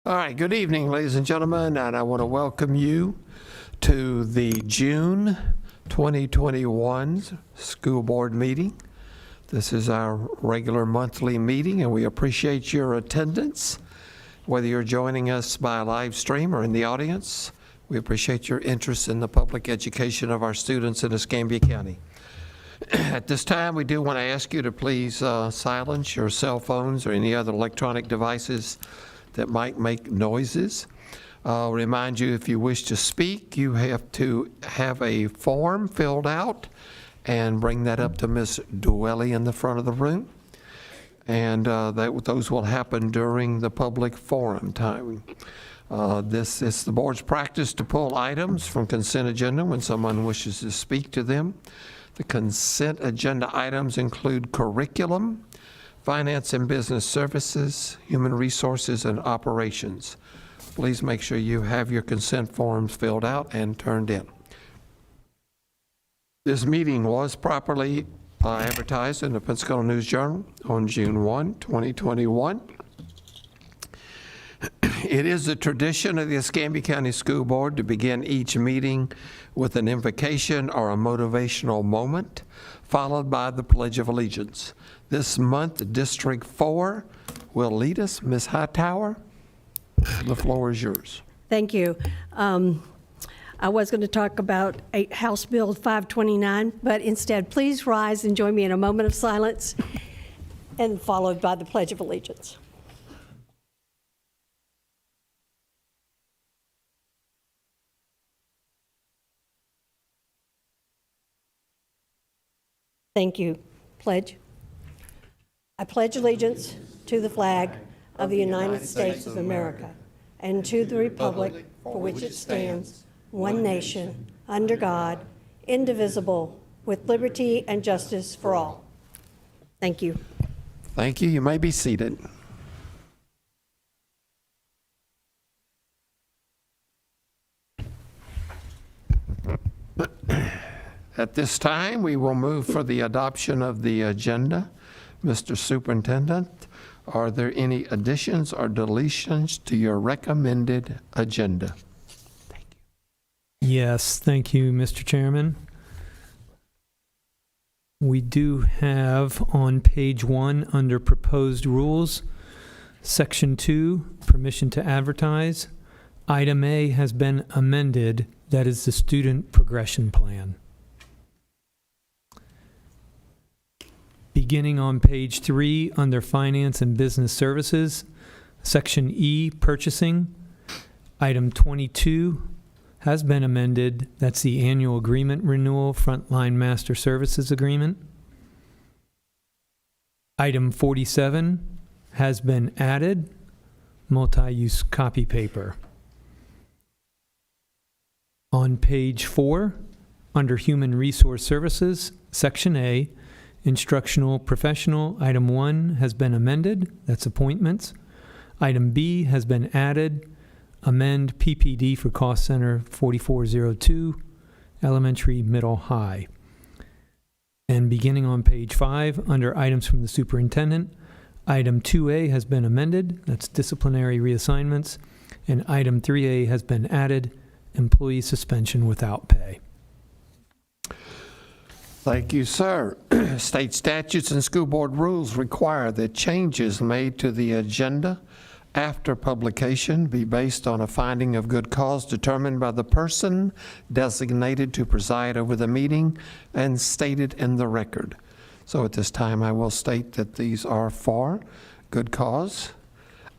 All right, good evening, ladies and gentlemen, and I want to welcome you to the June 2021 school board meeting. This is our regular monthly meeting, and we appreciate your attendance. Whether you're joining us by live stream or in the audience, we appreciate your interest in the public education of our students in Escambia County. At this time, we do want to ask you to please silence your cell phones or any other electronic devices that might make noises. I'll remind you, if you wish to speak, you have to have a form filled out and bring that up to Ms. Dwelly in the front of the room. And those will happen during the public forum time. This is the board's practice to pull items from consent agenda when someone wishes to speak to them. The consent agenda items include curriculum, finance and business services, human resources, and operations. Please make sure you have your consent forms filled out and turned in. This meeting was properly advertised in the Pensacola News Journal on June 1, 2021. It is the tradition of the Escambia County School Board to begin each meeting with an invocation or a motivational moment, followed by the Pledge of Allegiance. This month, District 4 will lead us. Ms. Hightower, the floor is yours. Thank you. I was going to talk about House Bill 529, but instead, please rise and join me in a moment of silence, and followed by the Pledge of Allegiance. Thank you. Pledge. I pledge allegiance to the flag of the United States of America and to the republic for which it stands, one nation, under God, indivisible, with liberty and justice for all. Thank you. Thank you. You may be seated. At this time, we will move for the adoption of the agenda. Mr. Superintendent, are there any additions or deletions to your recommended agenda? Thank you. Yes, thank you, Mr. Chairman. We do have on page 1 under proposed rules, section 2, permission to advertise. Item A has been amended. That is the student progression plan. Beginning on page 3 under finance and business services, section E, purchasing. Item 22 has been amended. That's the annual agreement renewal, frontline master services agreement. Item 47 has been added, multi-use copy paper. On page 4, under human resource services, section A, instructional professional, item 1 has been amended. That's appointments. Item B has been added. Amend PPD for cost center 4402, elementary, middle, high. And beginning on page 5, under items from the superintendent, item 2A has been amended. That's disciplinary reassignments. And item 3A has been added, employee suspension without pay. Thank you, sir. State statutes and school board rules require that changes made to the agenda after publication be based on a finding of good cause determined by the person designated to preside over the meeting and stated in the record. So at this time, I will state that these are for good cause,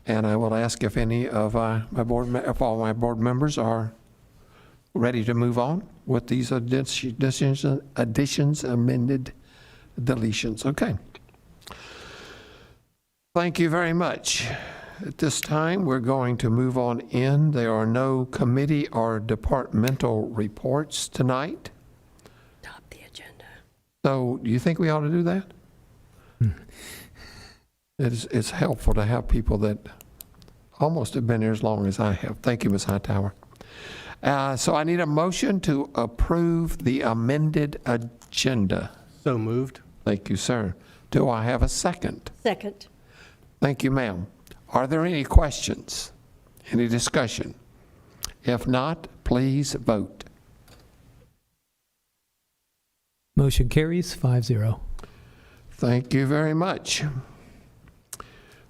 and I will ask if any of if all my board members are ready to move on with these additions, amended, deletions. Okay. Thank you very much. At this time, we're going to move on in. There are no committee or departmental reports tonight. Top the agenda. So do you think we ought to do that? It's helpful to have people that almost have been here as long as I have. Thank you, Ms. Hightower. So I need a motion to approve the amended agenda. So moved. Thank you, sir. Do I have a second? Second. Thank you, ma'am. Are there any questions? Any discussion? If not, please vote. Motion carries 5-0. Thank you very much.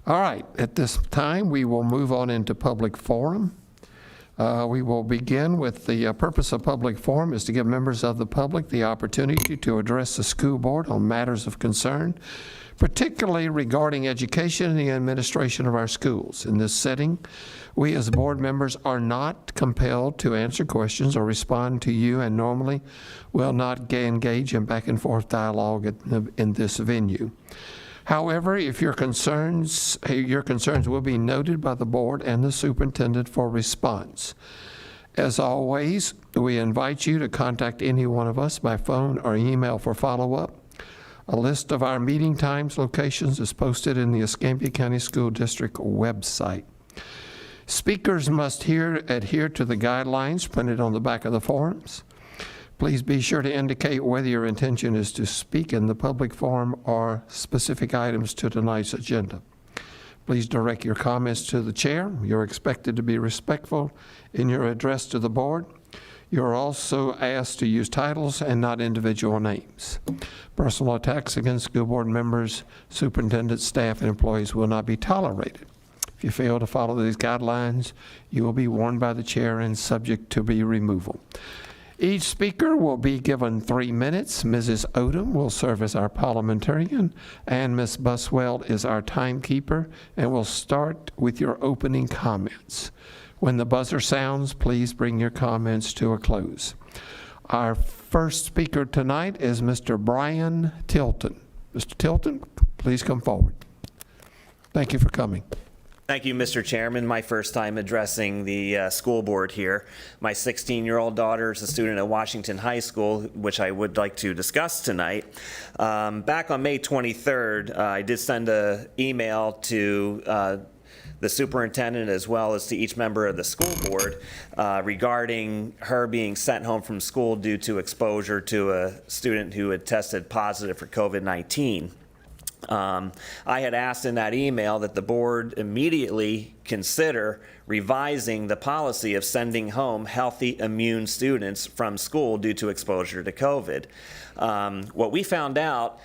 All right, at this time, we will move on into public forum. We will begin with the purpose of public forum is to give members of the public the opportunity to address the school board on matters of concern, particularly regarding education and the administration of our schools. In this setting, we as board members are not compelled to answer questions or respond to you, and normally will not engage in back and forth dialogue in this venue. However, if your concerns will be noted by the board and the superintendent for response. As always, we invite you to contact any one of us by phone or email for follow-up. A list of our meeting times, locations is posted in the Escambia County School District website. Speakers must adhere to the guidelines printed on the back of the forms. Please be sure to indicate whether your intention is to speak in the public forum or specific items to tonight's agenda. Please direct your comments to the chair. You're expected to be respectful in your address to the board. You're also asked to use titles and not individual names. Personal attacks against school board members, superintendents, staff, and employees will not be tolerated. If you fail to follow these guidelines, you will be warned by the chair and subject to be removal. Each speaker will be given 3 minutes. Mrs. Odom will serve as our parliamentarian, and Ms. Buswell is our timekeeper, and we'll start with your opening comments. When the buzzer sounds, please bring your comments to a close. Our first speaker tonight is Mr. Brian Tilton. Mr. Tilton, please come forward. Thank you for coming. Thank you, Mr. Chairman. My first time addressing the school board here. My 16-year-old daughter is a student at Washington High School, which I would like to discuss tonight. Back on May 23rd, I did send an email to the superintendent as well as to each member of the school board regarding her being sent home from school due to exposure to a student who had tested positive for COVID-19. I had asked in that email that the board immediately consider revising the policy of sending home healthy immune students from school due to exposure to COVID. What we found out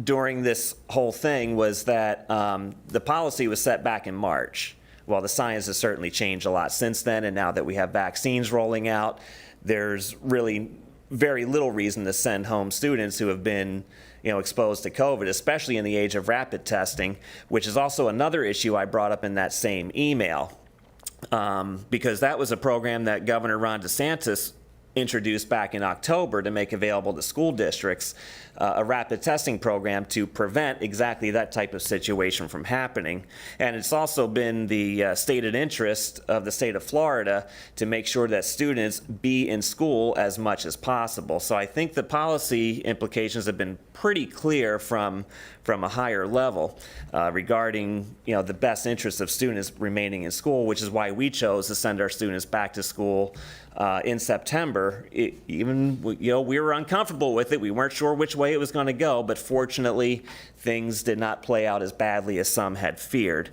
during this whole thing was that the policy was set back in March. Well, the science has certainly changed a lot since then, and now that we have vaccines rolling out, there's really very little reason to send home students who have been exposed to COVID, especially in the age of rapid testing, which is also another issue I brought up in that same email, because that was a program that Governor Ron DeSantis introduced back in October to make available to school districts a rapid testing program to prevent exactly that type of situation from happening. And it's also been the stated interest of the state of Florida to make sure that students be in school as much as possible. So I think the policy implications have been pretty clear from a higher level regarding the best interest of students remaining in school, which is why we chose to send our students back to school in September. Even we were uncomfortable with it. We weren't sure which way it was going to go, but fortunately things did not play out as badly as some had feared.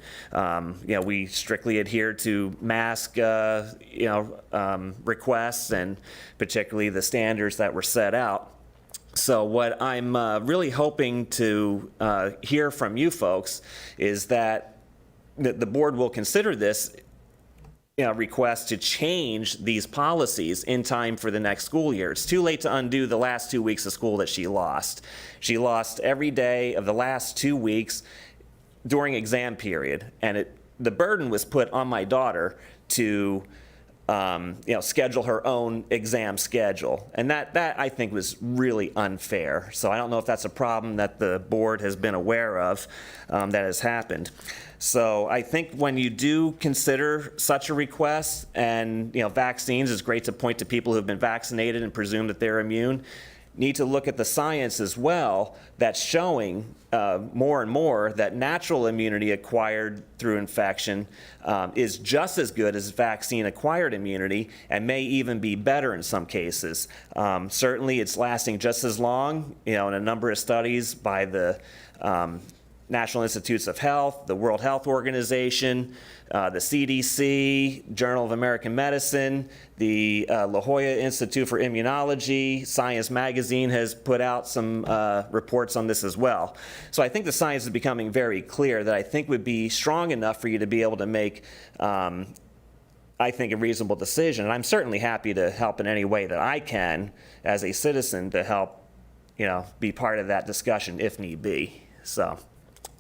We strictly adhered to mask requests and particularly the standards that were set out. So what I'm really hoping to hear from you folks is that the board will consider this request to change these policies in time for the next school year. It's too late to undo the last 2 weeks of school that she lost. She lost every day of the last 2 weeks during exam period, and the burden was put on my daughter to schedule her own exam schedule. And that I think was really unfair. So I don't know if that's a problem that the board has been aware of that has happened. So I think when you do consider such a request, and vaccines, it's great to point to people who've been vaccinated and presume that they're immune, need to look at the science as well that's showing more and more that natural immunity acquired through infection is just as good as vaccine-acquired immunity and may even be better in some cases. Certainly it's lasting just as long, in a number of studies by the National Institutes of Health, the World Health Organization, the CDC, Journal of American Medicine, the La Jolla Institute for Immunology, Science Magazine has put out some reports on this as well. So I think the science is becoming very clear that I think would be strong enough for you to be able to make, I think, a reasonable decision. And I'm certainly happy to help in any way that I can as a citizen to help, be part of that discussion if need be. So.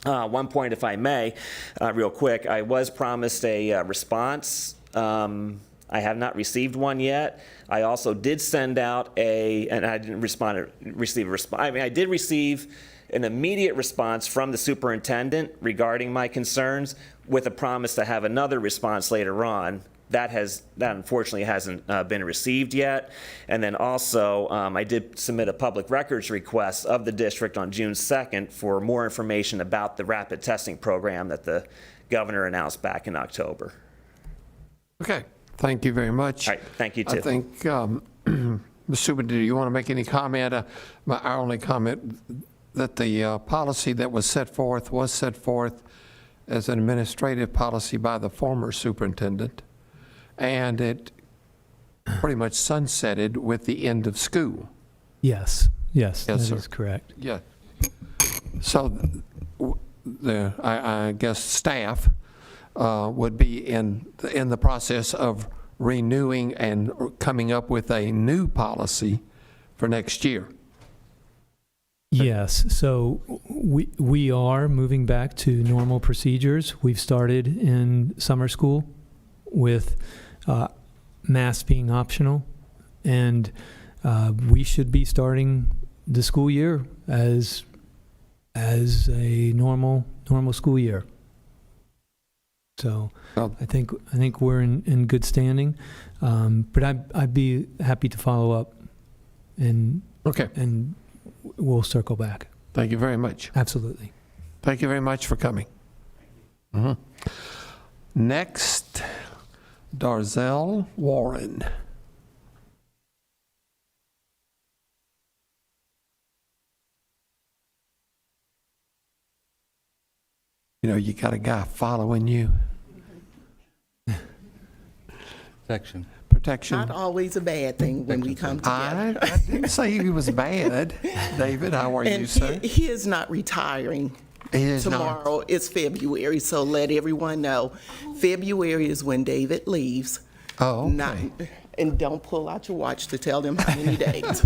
One point, if I may, real quick, I was promised a response. I have not received one yet. I also did send out and I didn't receive a response. I did receive an immediate response from the superintendent regarding my concerns with a promise to have another response later on. That unfortunately hasn't been received yet. And then also, I did submit a public records request of the district on June 2nd for more information about the rapid testing program that the governor announced back in October. Okay, thank you very much. All right, thank you, too. I think, Mr. Superintendent, do you want to make any comment? Our only comment that the policy that was set forth as an administrative policy by the former superintendent, and it pretty much sunsetted with the end of school. Yes, that sir. is correct. Yeah. So I guess staff would be in the process of renewing and coming up with a new policy for next year. Yes, so we are moving back to normal procedures. We've started in summer school with masks being optional, and we should be starting the school year as a normal school year. So I think we're in good standing, but I'd be happy to follow up, and we'll circle back. Thank you very much. Absolutely. Thank you very much for coming. Next, Darzell Warren. You got a guy following you. Protection. Not always a bad thing when we come together. I didn't say he was bad. David, how are you, And sir? he is not retiring. He is not. Tomorrow is February, so let everyone know. February is when David leaves. Oh, okay. And don't pull out your watch to tell them how many days.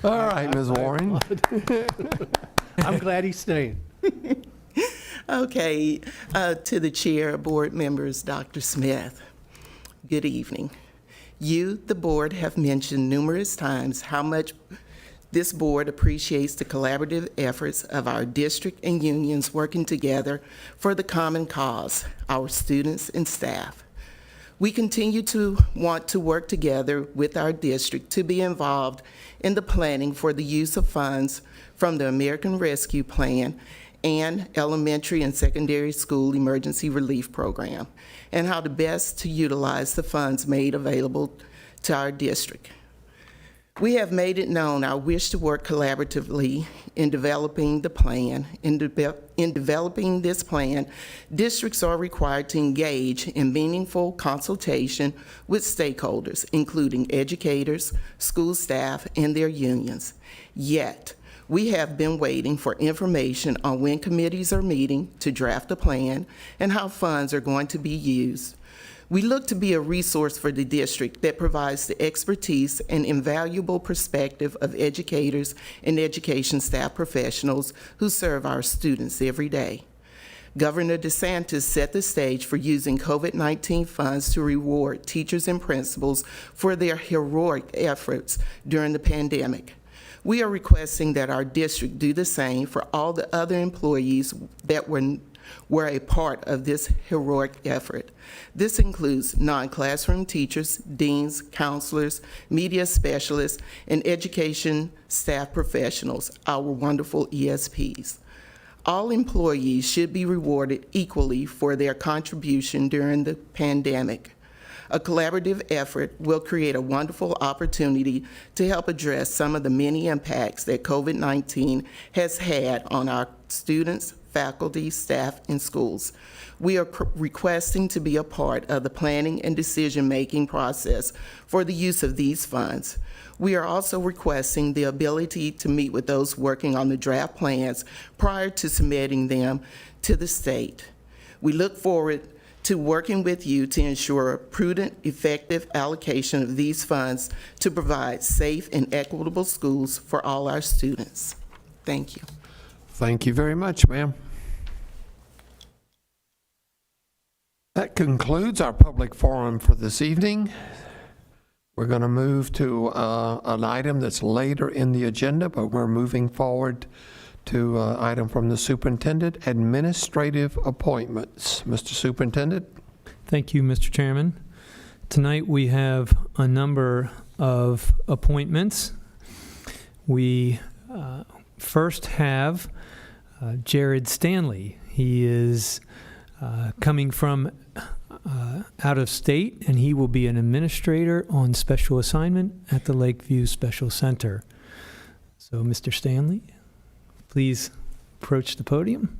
All right, Ms. Warren. I'm glad he's staying. Okay, to the chair, board members, Dr. Smith, good evening. You, the board, have mentioned numerous times how much this board appreciates the collaborative efforts of our district and unions working together for the common cause, our students and staff. We continue to want to work together with our district to be involved in the planning for the use of funds from the American Rescue Plan and Elementary and Secondary School Emergency Relief Program, and how to best to utilize the funds made available to our district. We have made it known our wish to work collaboratively in developing the plan. In developing this plan, districts are required to engage in meaningful consultation with stakeholders, including educators, school staff, and their unions. Yet, we have been waiting for information on when committees are meeting to draft a plan and how funds are going to be used. We look to be a resource for the district that provides the expertise and invaluable perspective of educators and education staff professionals who serve our students every day. Governor DeSantis set the stage for using COVID-19 funds to reward teachers and principals for their heroic efforts during the pandemic. We are requesting that our district do the same for all the other employees that were a part of this heroic effort. This includes non-classroom teachers, deans, counselors, media specialists, and education staff professionals, our wonderful ESPs. All employees should be rewarded equally for their contribution during the pandemic. A collaborative effort will create a wonderful opportunity to help address some of the many impacts that COVID-19 has had on our students, faculty, staff, and schools. We are requesting to be a part of the planning and decision-making process for the use of these funds. We are also requesting the ability to meet with those working on the draft plans prior to submitting them to the state. We look forward to working with you to ensure a prudent, effective allocation of these funds to provide safe and equitable schools for all our students. Thank you. Thank you very much, ma'am. That concludes our public forum for this evening. We're going to move to an item that's later in the agenda, but we're moving forward to an item from the superintendent, administrative appointments. Mr. Superintendent? Thank you, Mr. Chairman. Tonight we have a number of appointments. We first have Jared Stanley. He is coming from out of state, and he will be an administrator on special assignment at the Lakeview Special Center. So, Mr. Stanley, please approach the podium.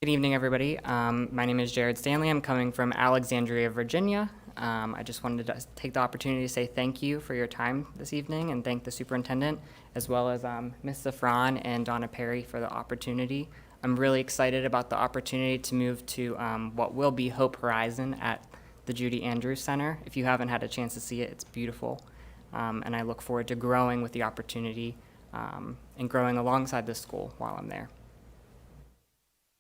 Good evening, everybody. My name is Jared Stanley. I'm coming from Alexandria, Virginia. I just wanted to take the opportunity to say thank you for your time this evening and thank the superintendent, as well as Ms. Safran and Donna Perry for the opportunity. I'm really excited about the opportunity to move to what will be Hope Horizon at the Judy Andrews Center. If you haven't had a chance to see it, it's beautiful. And I look forward to growing with the opportunity and growing alongside the school while I'm there.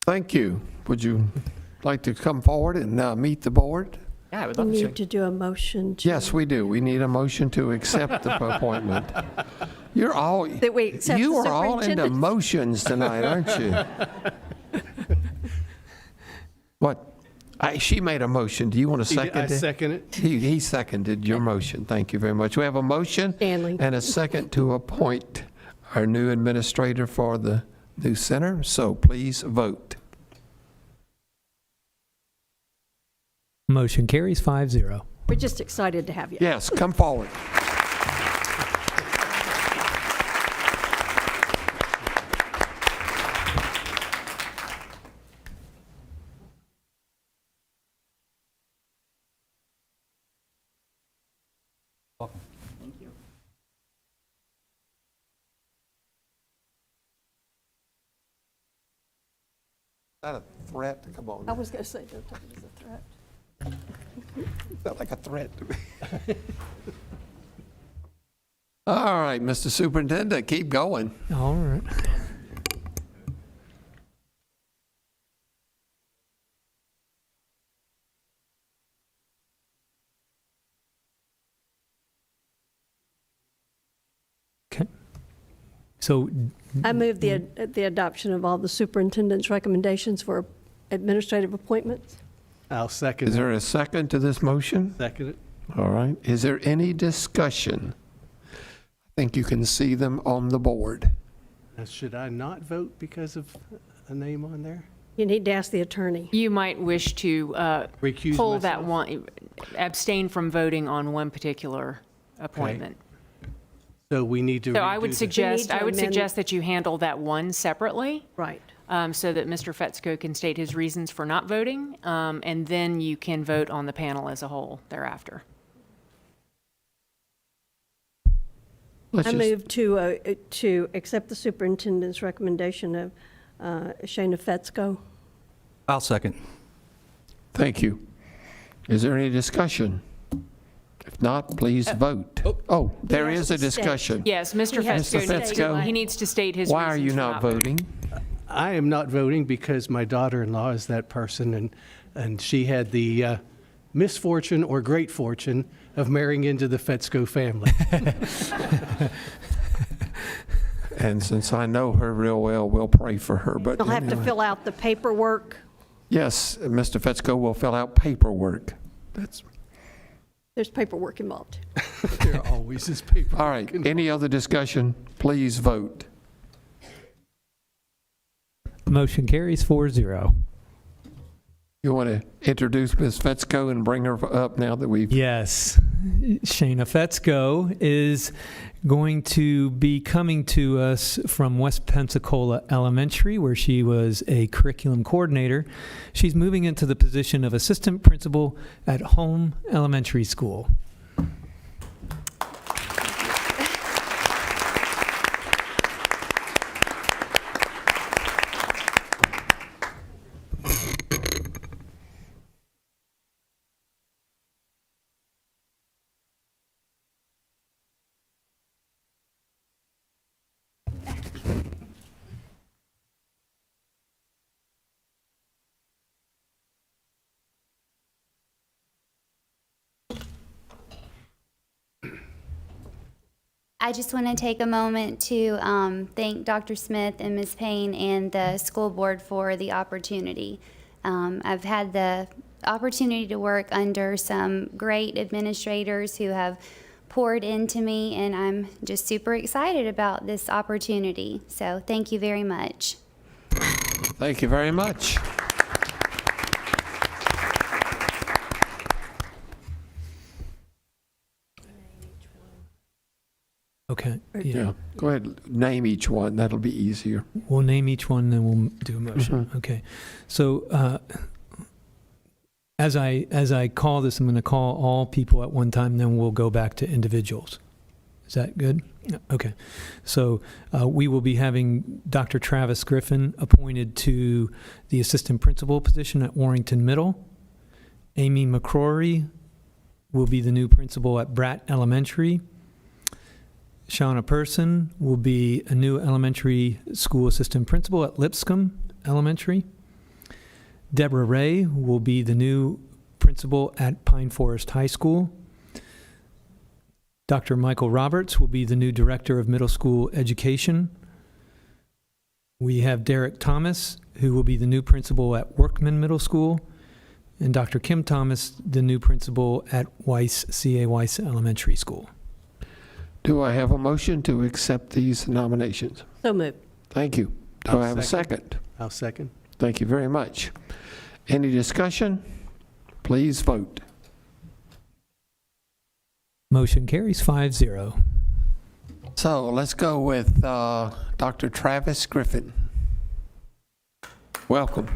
Thank you. Would you like to come forward and meet the board? Yeah, I would We love need to do a motion to... Yes, we do. We need a motion to accept the appointment. You're all, That we accept you the are all into superintendent. motions tonight, aren't you? What? She made a motion. Do you want to second I it? second it. He seconded your motion. Thank you very much. We have a motion Stanley. and a second to appoint our new administrator for the new center. So please vote. Motion carries 5-0. We're just excited to have you. Yes, come forward. Thank you. Is that a threat? Come on. I was going to say, don't take it as a threat. Sounds like a threat to me. All right, Mr. Superintendent, keep going. All right. Okay. So, I move the adoption of all the superintendent's recommendations for administrative appointments. I'll second Is there it. a second to this motion? Second it. All right. Is there any discussion? I think you can see them on the board. Now, should I not vote because of a name on there? You need to ask the attorney. You might wish to Recuse pull that myself? one, abstain from voting on one particular appointment. So we need to So I would redo the- suggest, to I would amend- suggest that you handle that one separately, Right. so that Mr. Fetzko can state his reasons for not voting, and then you can vote on the panel as a whole thereafter. Let's I just, move to accept the superintendent's recommendation of Shana Fetzko. I'll second. thank you. Is there any discussion? If not, please vote. Oh, there He is has a to state. discussion. Yes, Mr. He has to Fetzko needs state to, why. he needs to state his reasons Why are you for not voting? I am not voting because my daughter-in-law is that person, and she had the misfortune or great fortune of marrying into the Fetzko family. And since I know her real well, we'll pray for her. But You'll have to anyway. fill out the paperwork. Yes, Mr. Fetzko will fill out paperwork. There's paperwork involved. There always is paper. All right. Any other discussion? Please vote. Motion carries 4-0. You want to introduce Ms. Fetzko and bring her up now that we've... Yes. Shayna Fetzko is going to be coming to us from West Pensacola Elementary, where she was a curriculum coordinator. She's moving into the position of assistant principal at Home Elementary School. I just want to take a moment to thank Dr. Smith and Ms. Payne and the school board for the opportunity. I've had the opportunity to work under some great administrators who have poured into me, and I'm just super excited about this opportunity. So thank you very much. Thank you very much. Okay. Yeah. Go ahead, name each one. That'll be easier. We'll name each one, then we'll do a motion. Okay. So as I call this, I'm going to call all people at one time, then we'll go back to individuals. Is that good? Yeah, okay. So we will be having Dr. Travis Griffin appointed to the assistant principal position at Warrington Middle. Amy McCrory will be the new principal at Bratt Elementary. Shauna Person will be a new elementary school assistant principal at Lipscomb Elementary. Deborah Ray will be the new principal at Pine Forest High School. Dr. Michael Roberts will be the new director of middle school education. We have Derek Thomas, who will be the new principal at Workman Middle School, and Dr. Kim Thomas, the new principal at Weiss, C.A. Weiss Elementary School. Do I have a motion to accept these nominations? So moved. Thank you. Do I have a second? I'll second. Thank you very much. Any discussion? Please vote. Motion carries 5-0. So let's go with Dr. Travis Griffin. Welcome.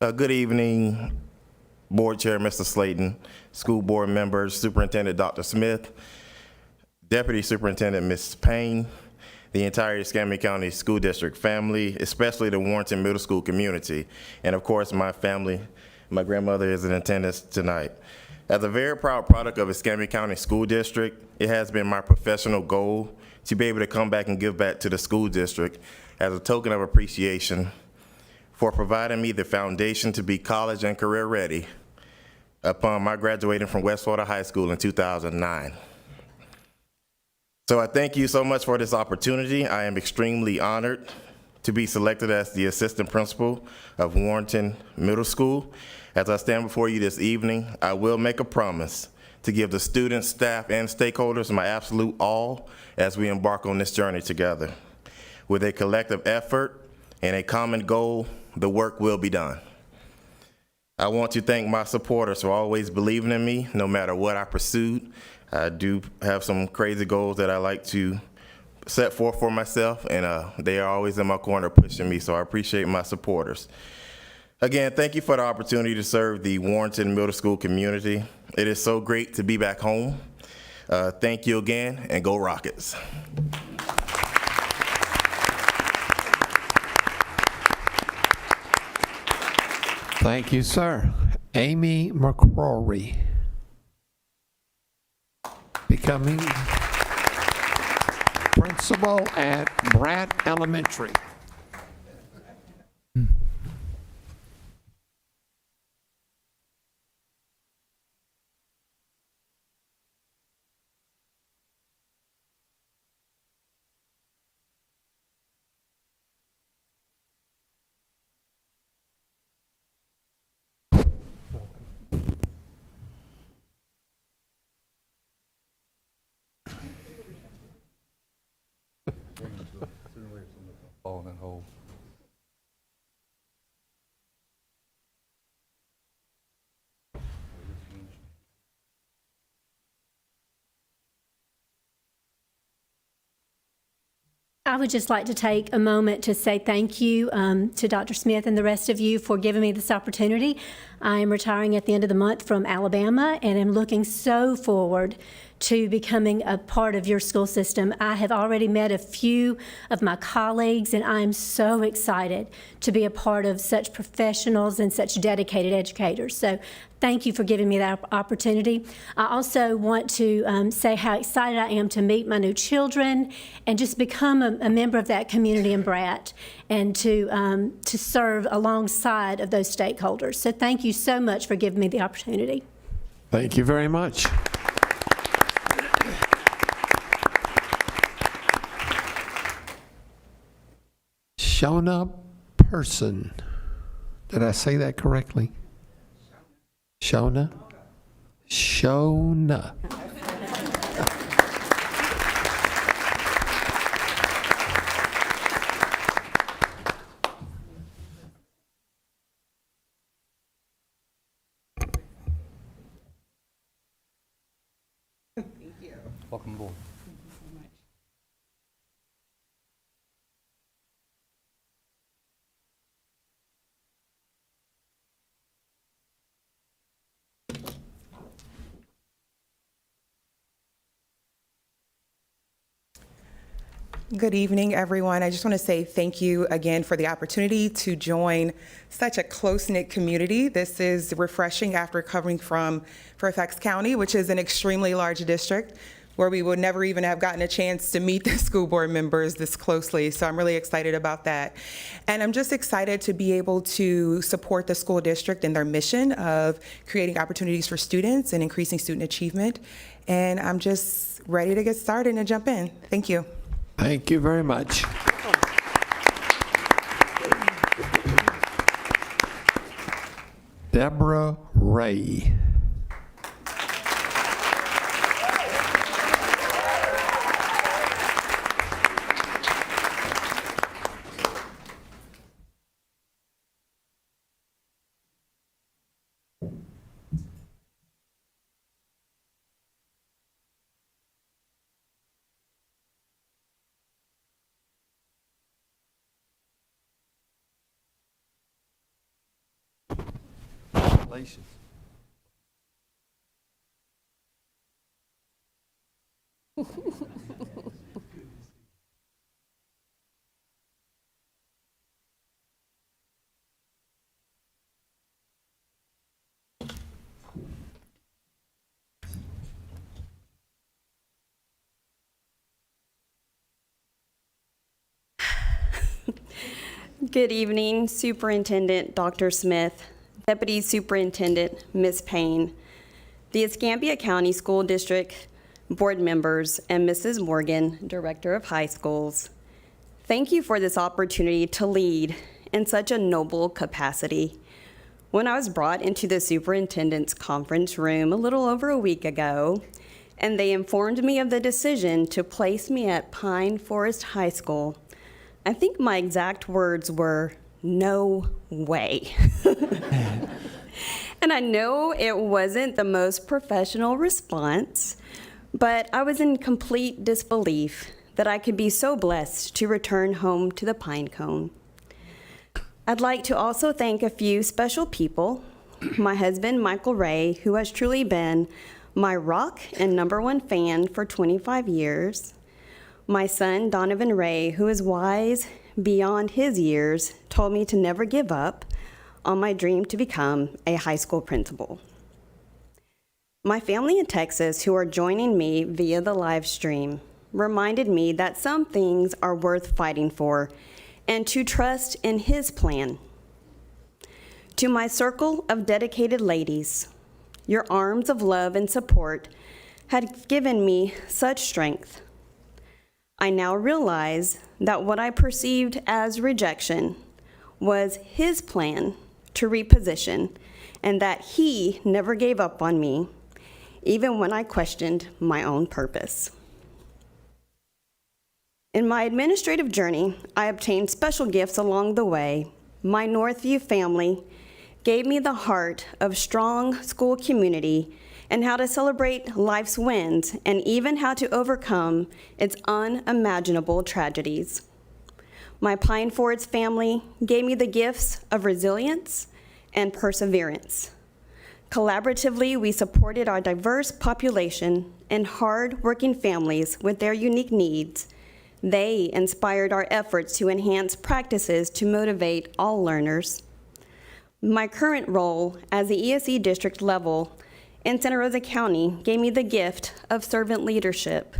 Good evening, Board Chair Mr. Slayton, school board members, Superintendent Dr. Smith, Deputy Superintendent Ms. Payne, the entire Escambia County School District family, especially the Warrington Middle School community, and of course my family. My grandmother is in attendance tonight. As a very proud product of Escambia County School District, it has been my professional goal to be able to come back and give back to the school district as a token of appreciation for providing me the foundation to be college and career ready upon my graduating from Westwater High School in 2009. So I thank you so much for this opportunity. I am extremely honored to be selected as the assistant principal of Warrington Middle School. As I stand before you this evening, I will make a promise to give the students, staff, and stakeholders my absolute all as we embark on this journey together. With a collective effort and a common goal, the work will be done. I want to thank my supporters for always believing in me, no matter what I pursued. I do have some crazy goals that I like to set forth for myself, and they are always in my corner pushing me, so I appreciate my supporters. Again, thank you for the opportunity to serve the Warrington Middle School community. It is so great to be back home. Thank you again, and go Rockets. Thank you, sir. Amy McCrory, becoming principal at Bratt Elementary. I would just like to take a moment to say thank you to Dr. Smith and the rest of you for giving me this opportunity. I am retiring at the end of the month from Alabama, and am looking so forward to becoming a part of your school system. I have already met a few of my colleagues, and I am so excited to be a part of such professionals and such dedicated educators. So thank you for giving me that opportunity. I also want to say how excited I am to meet my new children and just become a member of that community in Bratt, and to serve alongside of those stakeholders. So thank you so much for giving me the opportunity. Thank you very much. Shona Person. Did I say that correctly? Shona? Shona. Welcome aboard. Good evening, everyone. I just want to say thank you again for the opportunity to join such a close-knit community. This is refreshing after coming from Fairfax County, which is an extremely large district where we would never even have gotten a chance to meet the school board members this closely. So I'm really excited about that. And I'm just excited to be able to support the school district in their mission of creating opportunities for students and increasing student achievement. And I'm just ready to get started and jump in. Thank you. Thank you very much. Deborah Ray. Congratulations. Good evening, Superintendent Dr. Smith, Deputy Superintendent Ms. Payne, the Escambia County School District board members, and Mrs. Morgan, Director of High Schools. Thank you for this opportunity to lead in such a noble capacity. When I was brought into the superintendent's conference room a little over a week ago, and they informed me of the decision to place me at Pine Forest High School, I think my exact words were, "No way." And I know it wasn't the most professional response, but I was in complete disbelief that I could be so blessed to return home to the Pine Cone. I'd like to also thank a few special people. My husband, Michael Ray, who has truly been my rock and #1 fan for 25 years. My son, Donovan Ray, who is wise beyond his years, told me to never give up. on my dream to become a high school principal. My family in Texas who are joining me via the live stream reminded me that some things are worth fighting for and to trust in His plan. To my circle of dedicated ladies, your arms of love and support had given me such strength. I now realize that what I perceived as rejection was His plan to reposition, and that He never gave up on me, even when I questioned my own purpose. In my administrative journey, I obtained special gifts along the way. My Northview family gave me the heart of strong school community and how to celebrate life's wins and even how to overcome its unimaginable tragedies. My Pine Forest family gave me the gifts of resilience and perseverance. Collaboratively, we supported our diverse population and hard-working families with their unique needs. They inspired our efforts to enhance practices to motivate all learners. My current role as the ESE district level in Santa Rosa County gave me the gift of servant leadership.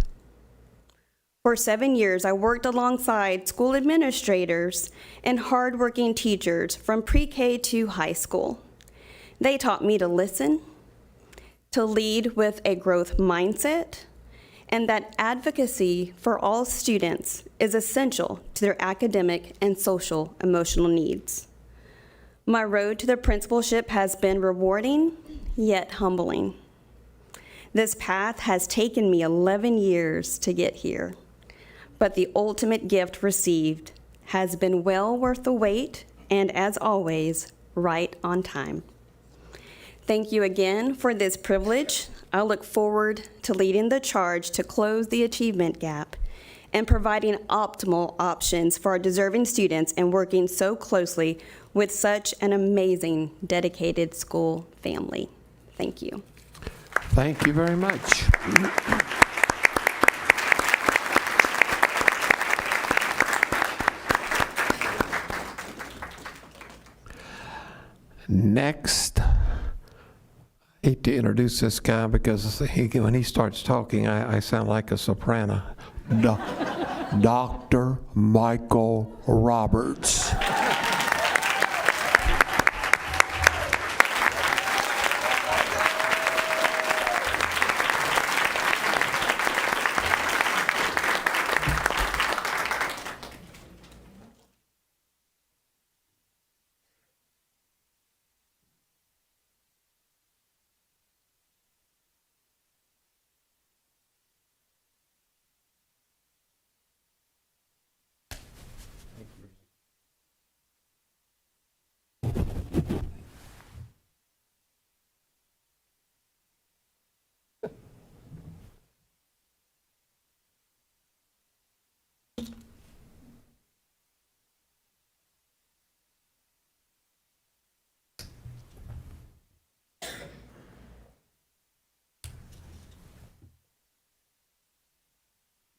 For 7 years, I worked alongside school administrators and hardworking teachers from pre-K to high school. They taught me to listen, to lead with a growth mindset, and that advocacy for all students is essential to their academic and social emotional needs. My road to the principalship has been rewarding, yet humbling. This path has taken me 11 years to get here, but the ultimate gift received has been well worth the wait, and as always, right on time. Thank you again for this privilege. I look forward to leading the charge to close the achievement gap and providing optimal options for our deserving students and working so closely with such an amazing, dedicated school family. Thank you. Thank you very much. Next, I hate to introduce this guy because when he starts talking, I sound like a soprano. Dr. Michael Roberts.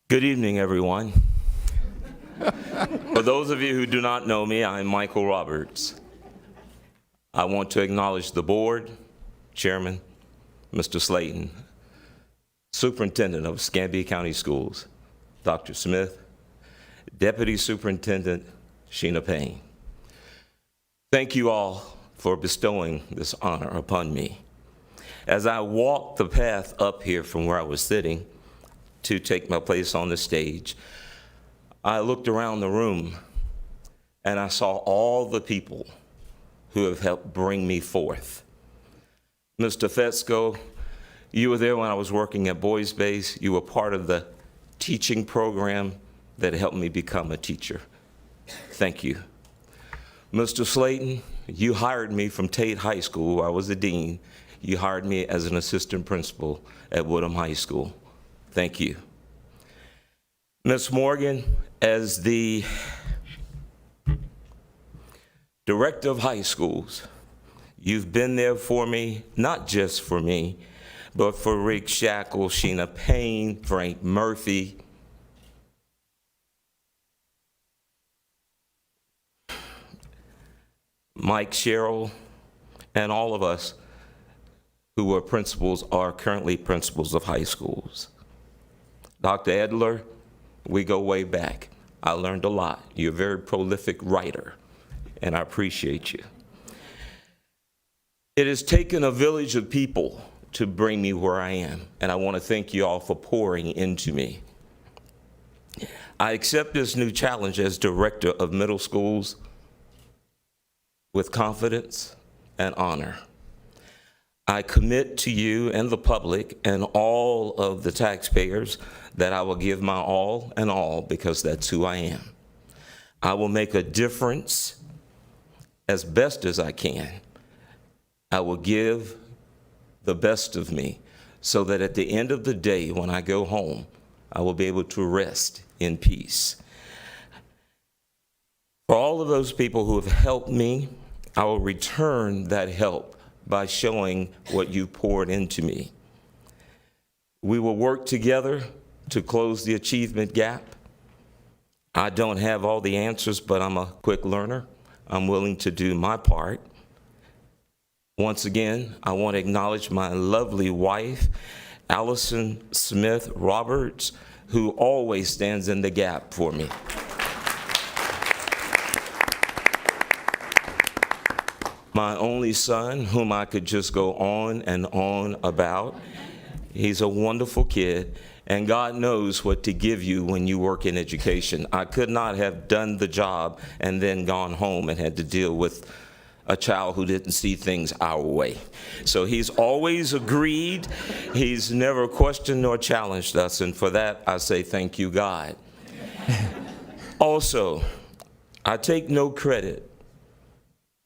Good evening, everyone. For those of you who do not know me, I'm Michael Roberts. I want to acknowledge the board, Chairman, Mr. Slayton, Superintendent of Escambia County Schools, Dr. Smith, Deputy Superintendent Sheena Payne. Thank you all for bestowing this honor upon me. As I walked the path up here from where I was sitting to take my place on the stage, I looked around the room and I saw all the people who have helped bring me forth. Mr. Fetzko, you were there when I was working at Boys Base. You were part of the teaching program that helped me become a teacher. Thank you. Mr. Slayton, you hired me from Tate High School, where I was the dean. You hired me as an assistant principal at Woodham High School. Thank you. Ms. Morgan, as the director of high schools, you've been there for me, not just for me, but for Rick Shackle, Sheena Payne, Frank Murphy. Mike, Cheryl, and all of us who were principals are currently principals of high schools. Dr. Edler, we go way back. I learned a lot. You're a very prolific writer, and I appreciate you. It has taken a village of people to bring me where I am, and I want to thank you all for pouring into me. I accept this new challenge as director of middle schools with confidence and honor. I commit to you and the public and all of the taxpayers that I will give my all and all, because that's who I am. I will make a difference as best as I can. I will give the best of me so that at the end of the day, when I go home, I will be able to rest in peace. For all of those people who have helped me, I will return that help by showing what you poured into me. We will work together to close the achievement gap. I don't have all the answers, but I'm a quick learner. I'm willing to do my part. Once again, I want to acknowledge my lovely wife, Allison Smith Roberts, who always stands in the gap for me. My only son, whom I could just go on and on about. He's a wonderful kid, and God knows what to give you when you work in education. I could not have done the job and then gone home and had to deal with a child who didn't see things our way. So he's always agreed. He's never questioned nor challenged us, and for that I say thank you, God. Also, I take no credit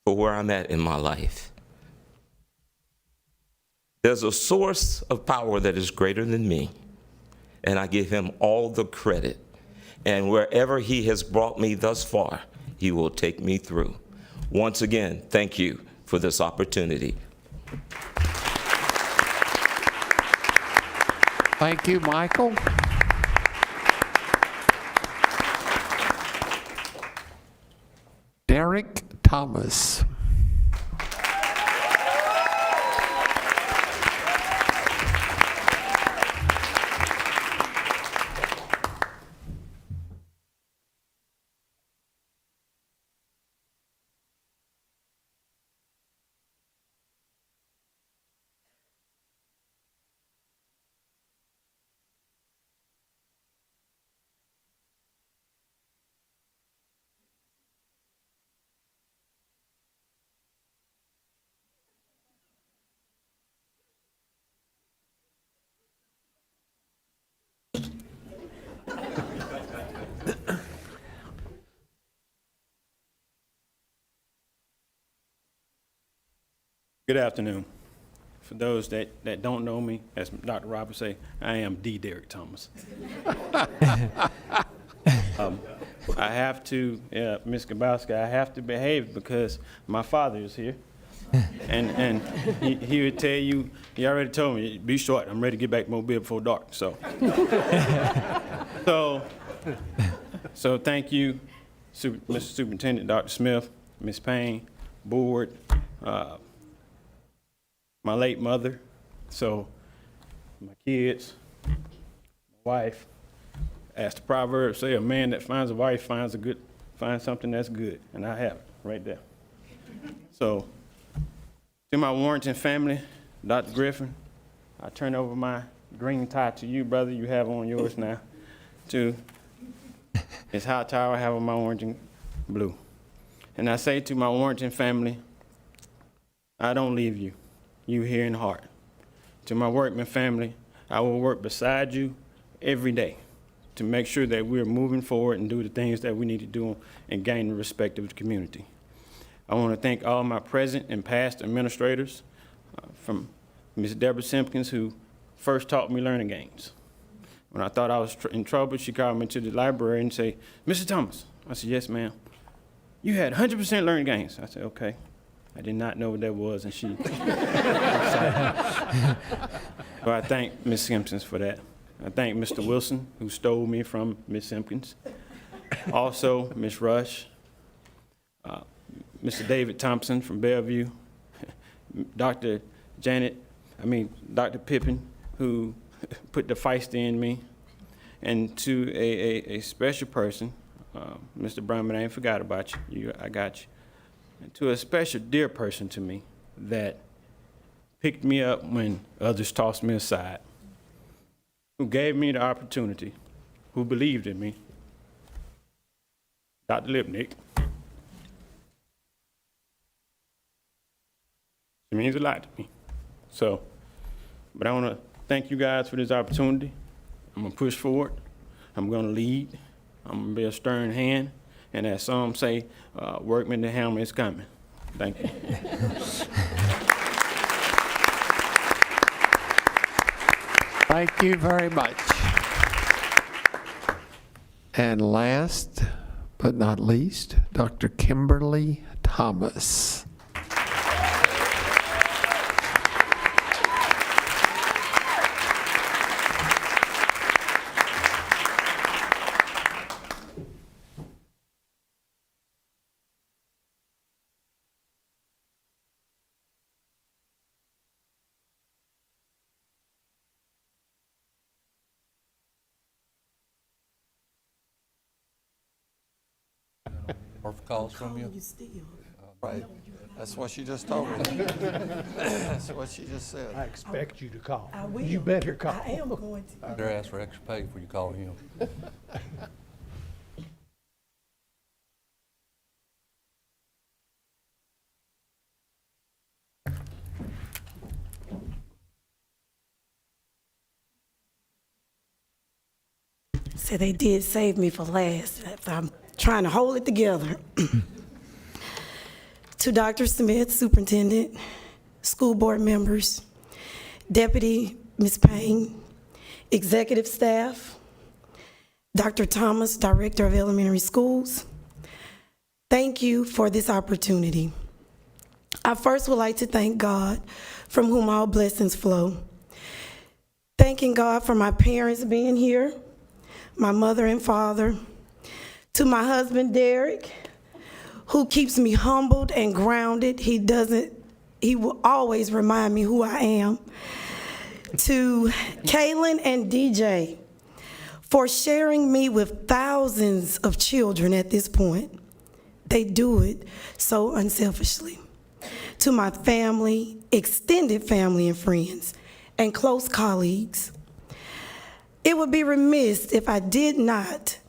for where I'm at in my life. There's a source of power that is greater than me, and I give him all the credit. And wherever he has brought me thus far, he will take me through. Once again, thank you for this opportunity. Thank you, Michael. Derek Thomas. Good afternoon. For those that don't know me, as Dr. Roberts say, I am D. Derek Thomas. I have to, Ms. Gabowski, I have to behave because my father is here. And he would tell you, he already told me, be short, I'm ready to get back to Mobile before dark, so. So thank you, Mr. Superintendent, Dr. Smith, Ms. Payne, board, my late mother, so my kids, my wife. As the proverb say, a man that finds a wife finds something that's good, and I have it right there. So, to my Warrington family, Dr. Griffin, I turn over my green tie to you, brother. You have on yours now. To this hot tie I have on my orange and blue. And I say to my Warrington family, I don't leave you. You here in heart. To my Workman family, I will work beside you every day to make sure that we're moving forward and do the things that we need to do and gain the respect of the community. I want to thank all my present and past administrators, from Ms. Deborah Simpkins, who first taught me learning games. When I thought I was in trouble, she called me to the library and said, Mr. Thomas. I said, yes, ma'am. You had 100% learning games. I said, okay. I did not know what that was, and she So I thank Ms. Simpkins for that. I thank Mr. Wilson, who stole me from Ms. Simpkins. Also, Ms. Rush, Mr. David Thompson from Bellevue, Dr. Pippin, who put the feist in me, and to a special person, Mr. Brumman, I ain't forgot about you. I got you. And to a special dear person to me that picked me up when others tossed me aside, who gave me the opportunity, who believed in me, Dr. Lipnick. It means a lot to me. So, but I want to thank you guys for this opportunity. I'm going to push forward. I'm going to lead. I'm going to be a stern hand. And as some say, workman, the hammer is coming. Thank you. Thank you very much. And last but not least, Dr. Kimberly Thomas. Or calls from you? Right. That's what she just told me. That's what she just said. I expect you to call. I will. You better call. I am going to. Better ask for extra pay before you call him. So they did save me for last. I'm trying to hold it together. To Dr. Smith, Superintendent, school board members, Deputy Ms. Payne, executive staff, Dr. Thomas, Director of Elementary Schools, thank you for this opportunity. I first would like to thank God, from whom all blessings flow. Thanking God for my parents being here, my mother and father, to my husband, Derek, who keeps me humbled and grounded. He will always remind me who I am. To Kaylin and DJ, for sharing me with thousands of children at this point. They do it so unselfishly. To my family, extended family and friends, and close colleagues. It would be remiss if I did not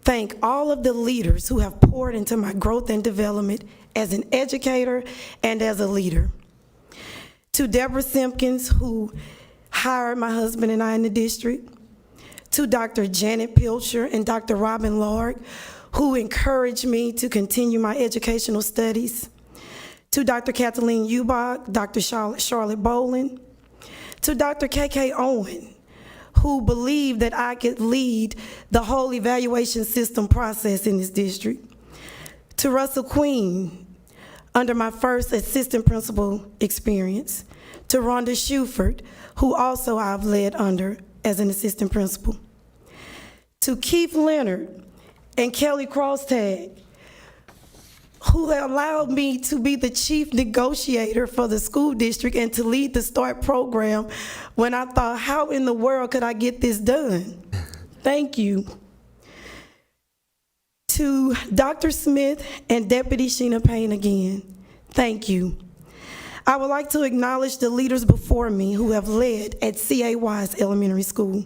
thank all of the leaders who have poured into my growth and development as an educator and as a leader. To Deborah Simpkins, who hired my husband and I in the district. To Dr. Janet Pilcher and Dr. Robin Lark, who encouraged me to continue my educational studies. To Dr. Kathleen Ubach, Dr. Charlotte Boland. To Dr. KK Owen, who believed that I could lead the whole evaluation system process in this district. To Russell Queen, under my first assistant principal experience. To Rhonda Shuford, who also I've led under as an assistant principal. To Keith Leonard and Kelly Crosstag, who allowed me to be the chief negotiator for the school district and to lead the START program when I thought, how in the world could I get this done? Thank you. To Dr. Smith and Deputy Sheena Payne again, thank you. I would like to acknowledge the leaders before me who have led at C.A. Wise Elementary School.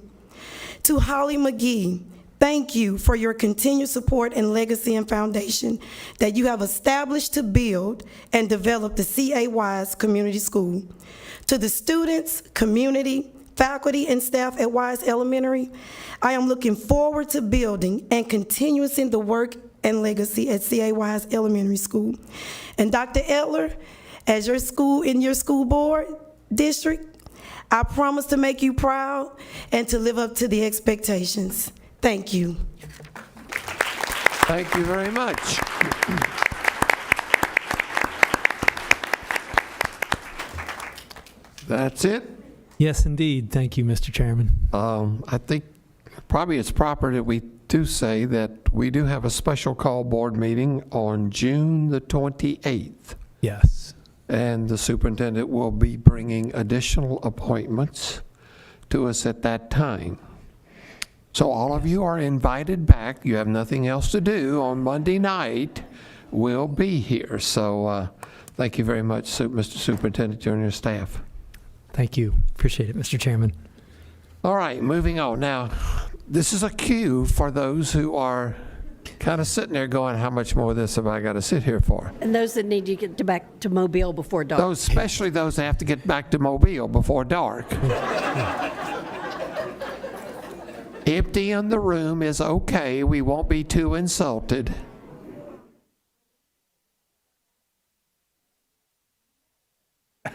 To Holly McGee, thank you for your continued support and legacy and foundation that you have established to build and develop the C.A. Wise Community School. To the students, community, faculty, and staff at Wise Elementary, I am looking forward to building and continuing the work and legacy at C.A. Wise Elementary School. And Dr. Etler, as your school in your school board district, I promise to make you proud and to live up to the expectations. Thank you. Thank you very much. That's it. Yes, indeed. Thank you, Mr. Chairman. I think probably it's proper that we to say that we do have a special call board meeting on June the 28th. Yes. And the superintendent will be bringing additional appointments to us at that time. So all of you are invited back. You have nothing else to do on Monday night. We'll be here. So thank you very much, Mr. Superintendent, you and your staff. Thank you. Appreciate it, Mr. Chairman. All right, moving on. Now, this is a cue for those who are kind of sitting there going, how much more of this have I got to sit here for? And those that need to get back to Mobile before dark. Those, especially those that have to get back to Mobile before dark. Emptying the room is okay. We won't be too insulted.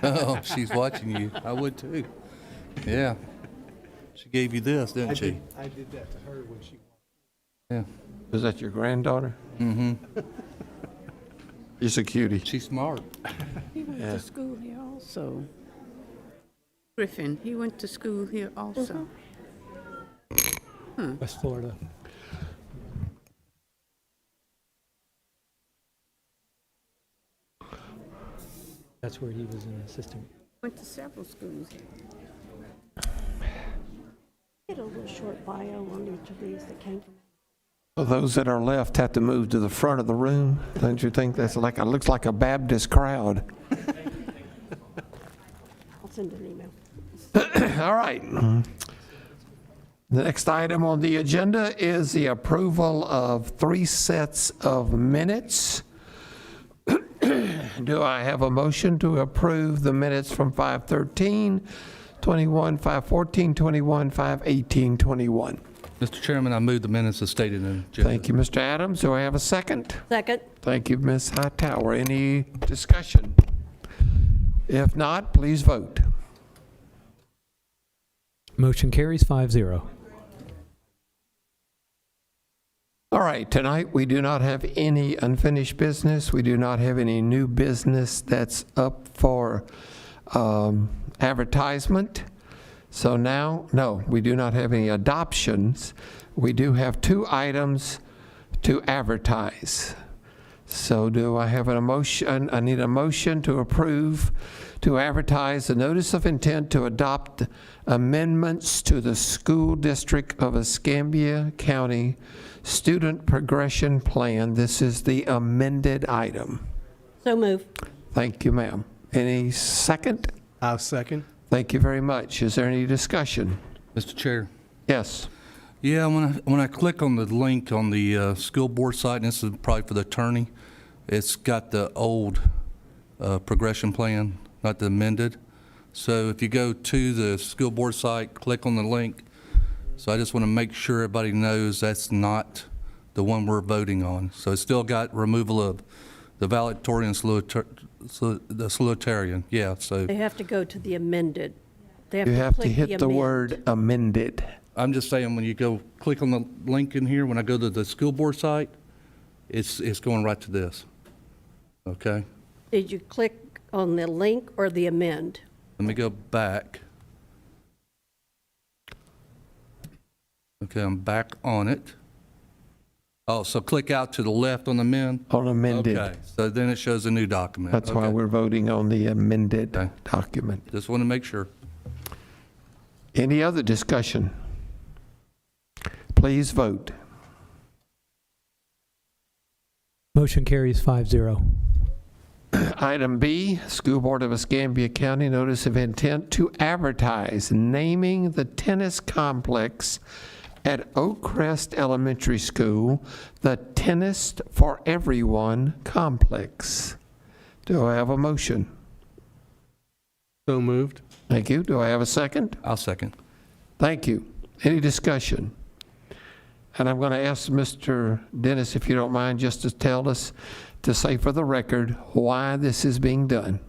Oh, she's watching you. I would too. Yeah. She gave you this, didn't she? I did that to her when she. Yeah. Is that your granddaughter? Mm-hmm. She's a cutie. She's smart. He went Yeah. to school here also. Griffin, he went to school here also. West Florida. That's where he was an assistant. Went to several schools here. Get a little short bio on each of these that came from. So those that are left have to move to the front of the room. Don't you think that's like, it looks like a Baptist crowd? I'll send an email. All right. The next item on the agenda is the approval of 3 sets of minutes. Do I have a motion to approve the minutes from 5:13, 21, 5:14, 21, 5:18, 21? Mr. Chairman, I move the minutes as stated in the agenda. Thank you, Mr. Adams. Do I have a second? Second. Thank you, Ms. Hightower. Any discussion? If not, please vote. Motion carries 5-0. All right, tonight we do not have any unfinished business. We do not have any new business that's up for advertisement. So now, no, we do not have any adoptions. We do have 2 items to advertise. So do I have a motion? I need a motion to approve to advertise the notice of intent to adopt amendments to the School District of Escambia County Student Progression Plan. This is the amended item. So move. Thank you, ma'am. Any second? I'll second. Thank you very much. Is there any discussion? Mr. Chair. Yes. Yeah, when I click on the link on the school board site, and this is probably for the attorney, it's got the old progression plan, not the amended. So if you go to the school board site, click on the link. So I just want to make sure everybody knows that's not the one we're voting on. So it's still got removal of the valedictorian, the salutarian. Yeah, so They have to go to the amended. They You have to click hit the amend. word amended. I'm just saying when you go click on the link in here, when I go to the school board site, it's going right to this. Okay? Did you click on the link or the amend? Let me go back. Okay, I'm back on it. Oh, so click out to the left on the amend? On amended. Okay, so then it shows a new document. That's why Okay. we're voting on the amended Okay. document. Just want to make sure. Any other discussion? Please vote. Motion carries 5-0. Item B, School Board of Escambia County Notice of Intent to Advertise, naming the tennis complex at Oak Crest Elementary School the Tennis for Everyone Complex. Do I have a motion? So moved. Thank you. Do I have a second? I'll second. Thank you. Any discussion? And I'm going to ask Mr. Dennis, if you don't mind, just to tell us, to say for the record, why this is being done.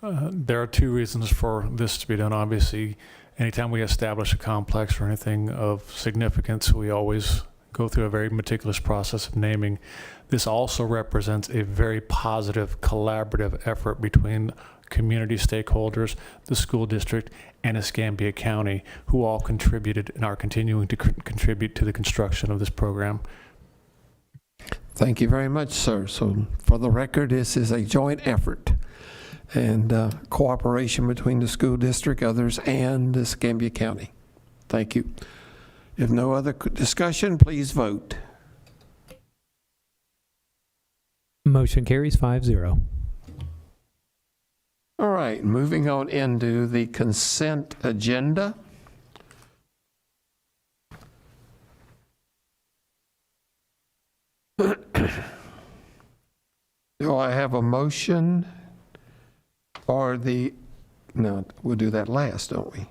There are 2 reasons for this to be done. Obviously, anytime we establish a complex or anything of significance, we always go through a very meticulous process of naming. This also represents a very positive collaborative effort between community stakeholders, the school district, and Escambia County, who all contributed and are continuing to contribute to the construction of this program. Thank you very much, sir. So for the record, this is a joint effort and cooperation between the school district, others, and Escambia County. Thank you. If no other discussion, please vote. Motion carries 5-0. All right, moving on into the consent agenda. Do I have a motion for the, no, we'll do that last, don't we? Are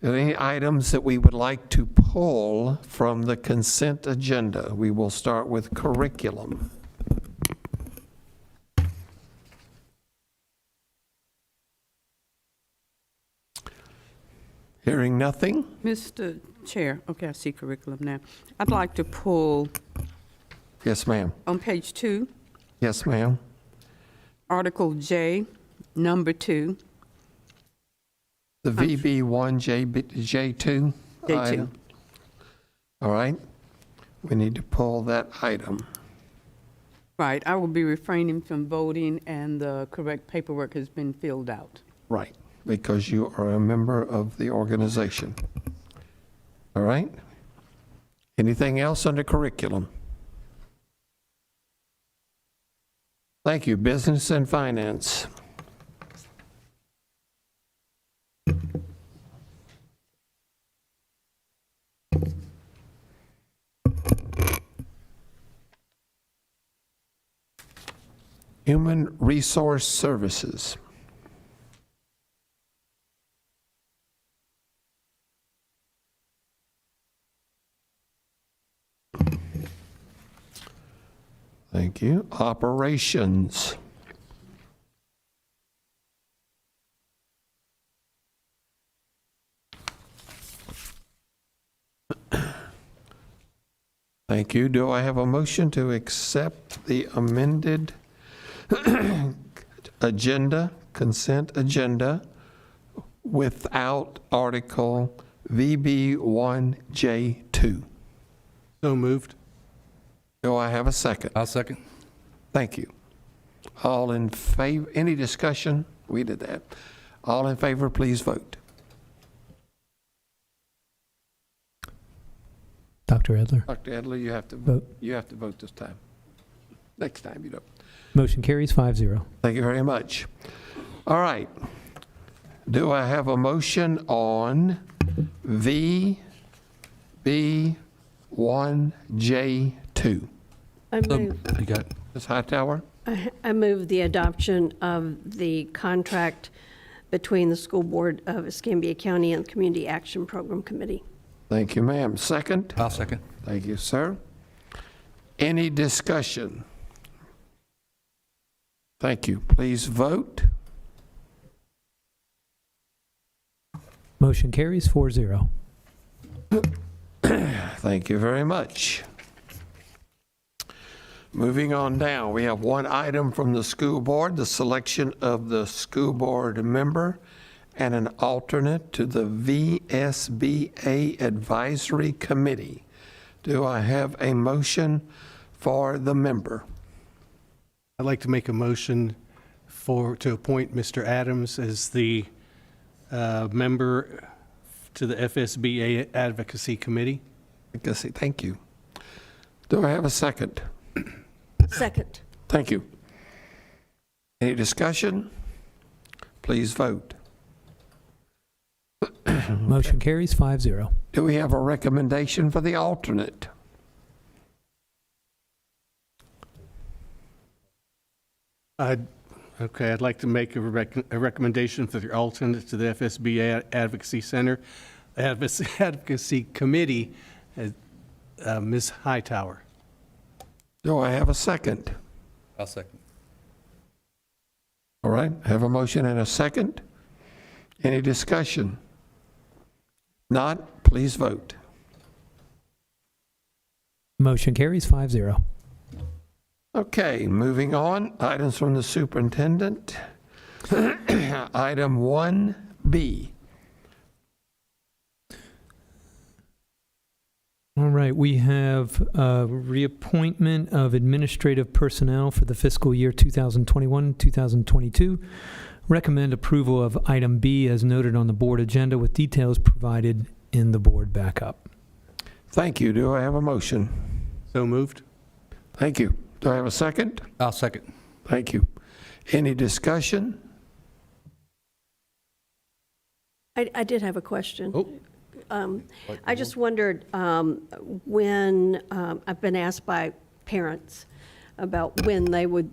there any items that we would like to pull from the consent agenda? We will start with curriculum. Hearing nothing? Mr. Chair, okay, I see curriculum now. I'd like to pull Yes, ma'am. on page 2, Yes, ma'am. Article J, number 2. The VB1 J2 J2. item. All right. We need to pull that item. Right, I will be refraining from voting, and the correct paperwork has been filled out. Right, because you are a member of the organization. All right? Anything else under curriculum? Thank you. Business and finance. Human Resource Services. Thank you. Operations. Thank you. Do I have a motion to accept the amended agenda, consent agenda, without Article VB1J2? So moved. Do I have a second? I'll second. Thank you. All in favor, any discussion? We did that. All in favor, please vote. Dr. Edler. Dr. Adler, you have to Vote. You have to vote this time. Next time you don't. Motion carries 5-0. Thank you very much. All right. Do I have a motion on VB1J2? I move, You got it. Ms. Hightower? I move the adoption of the contract between the School Board of Escambia County and the Community Action Program Committee. Thank you, ma'am. Second? I'll second. Thank you, sir. Any discussion? Thank you. Please vote. Motion carries 4-0. Thank you very much. Moving on down, we have one item from the school board, the selection of the school board member and an alternate to the VSBA Advisory Committee. Do I have a motion for the member? I'd like to make a motion to appoint Mr. Adams as the member to the FSBA Advocacy Committee. Advocacy, thank you. Do I have a second? Second. Thank you. Any discussion? Please vote. Motion carries 5-0. Do we have a recommendation for the alternate? I'd like to make a recommendation for the alternate to the FSBA Advocacy Center, Advocacy Committee, Ms. Hightower. Do I have a second? I'll second. All right, have a motion and a second. Any discussion? Not, please vote. Motion carries 5-0. Okay, moving on, items from the superintendent. Item 1B. All right, we have reappointment of administrative personnel for the fiscal year 2021-2022. Recommend approval of item B as noted on the board agenda with details provided in the board backup. Thank you. Do I have a motion? So moved. Thank you. Do I have a second? I'll second. Thank you. Any discussion? I did have a question. Oh. I just wondered, when, I've been asked by parents about when they would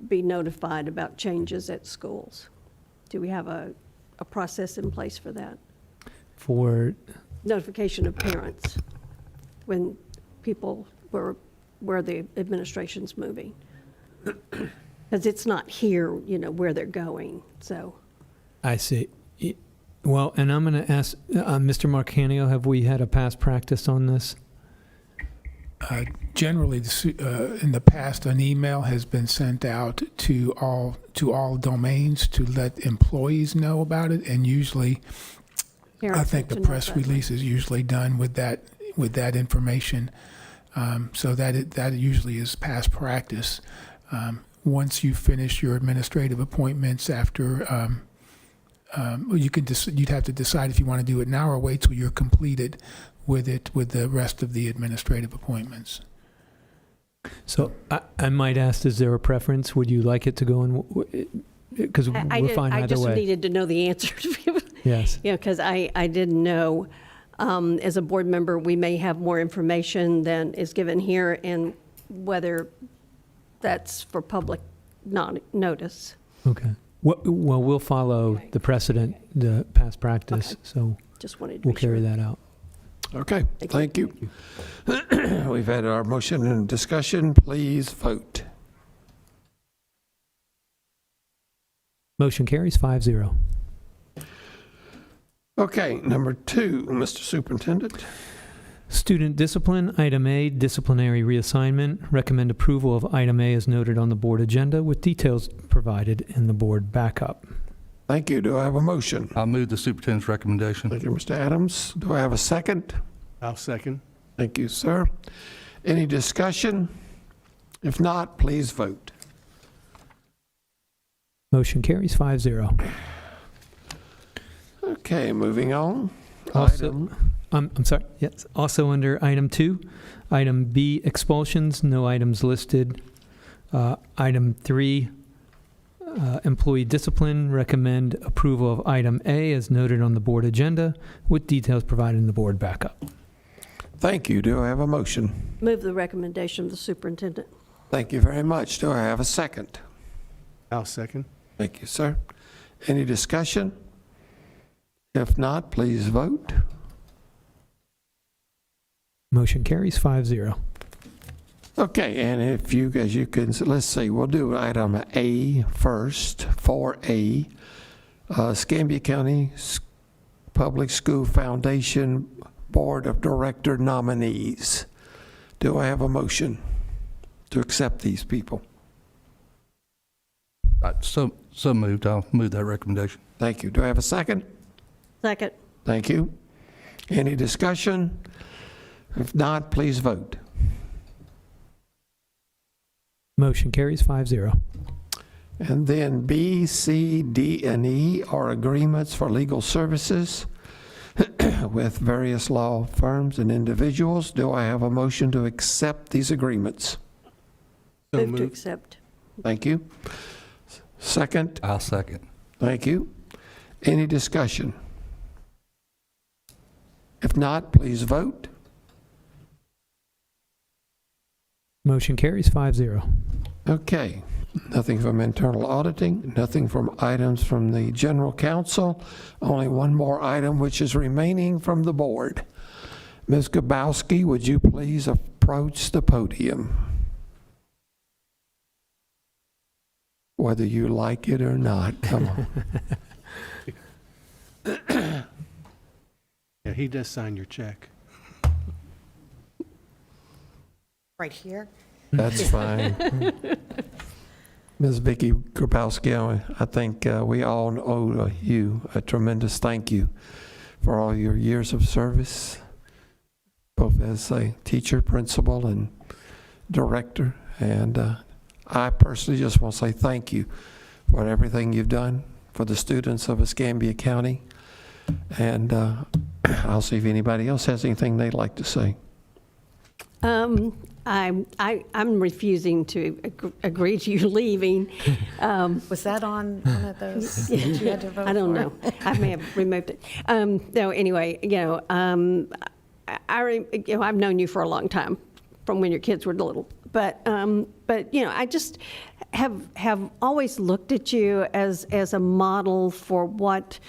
be notified about changes at schools. Do we have a process in place for that? For, Notification of parents when people where the administration's moving. Because it's not here, you know, where they're going, so. I see. Well, and I'm going to ask, Mr. Marcanio, have we had a past practice on this? Generally, in the past, an email has been sent out to all domains to let employees know about it, and usually, I think the press release is usually done with that information, so that usually is past practice. Once you finish your administrative appointments after. You'd have to decide if you want to do it now or wait till you're completed with the rest of the administrative appointments. So I might ask, is there a preference? Would you like it to go in? Because we're fine I either just way. needed to know the answer. Yes. Yeah, because I didn't know. As a board member, we may have more information than is given here, and whether that's for public notice. Okay. Well, we'll follow the precedent, the past practice, Okay. so Just wanted to we'll be sure. carry that out. Okay, thank you. We've had our motion and discussion. Please vote. Motion carries 5-0. Okay, number 2, Mr. Superintendent. Student discipline, item A, disciplinary reassignment. Recommend approval of item A as noted on the board agenda with details provided in the board backup. Thank you. Do I have a motion? I'll move the superintendent's recommendation. Thank you, Mr. Adams. Do I have a second? I'll second. Thank you, sir. Any discussion? If not, please vote. Motion carries 5-0. Okay, moving on. Also, I'm sorry, yes. Also under item 2, item B, expulsions, no items listed. Item 3, employee discipline, recommend approval of item A as noted on the board agenda with details provided in the board backup. Thank you. Do I have a motion? Move the recommendation of the superintendent. Thank you very much. Do I have a second? I'll second. Thank you, sir. Any discussion? If not, please vote. Motion carries 5-0. Okay, and if you, as you can, let's see, we'll do item A first, 4A. Escambia County Public School Foundation Board of Director nominees. Do I have a motion to accept these people? So moved. I'll move that recommendation. Thank you. Do I have a second? Second. Thank you. Any discussion? If not, please vote. Motion carries 5-0. And then B, C, D, and E are agreements for legal services with various law firms and individuals. Do I have a motion to accept these agreements? So Move to moved. accept. Thank you. Second? I'll second. Thank you. Any discussion? If not, please vote. Motion carries 5-0. Okay. Nothing from internal auditing, nothing from items from the general counsel. Only one more item which is remaining from the board. Ms. Gabowski, would you please approach the podium? Whether you like it or not, come on. Yeah, he does sign your check. Right here. That's fine. Ms. Vicki Grabowski, I think we all owe you a tremendous thank you for all your years of service, both as a teacher, principal, and director. And I personally just want to say thank you for everything you've done for the students of Escambia County. And I'll see if anybody else has anything they'd like to say. I'm refusing to agree to you leaving. Was that on one of those that you had to vote I don't for? know. I may have removed it. No, anyway, I've known you for a long time, from when your kids were little. But I just have always looked at you as a model for what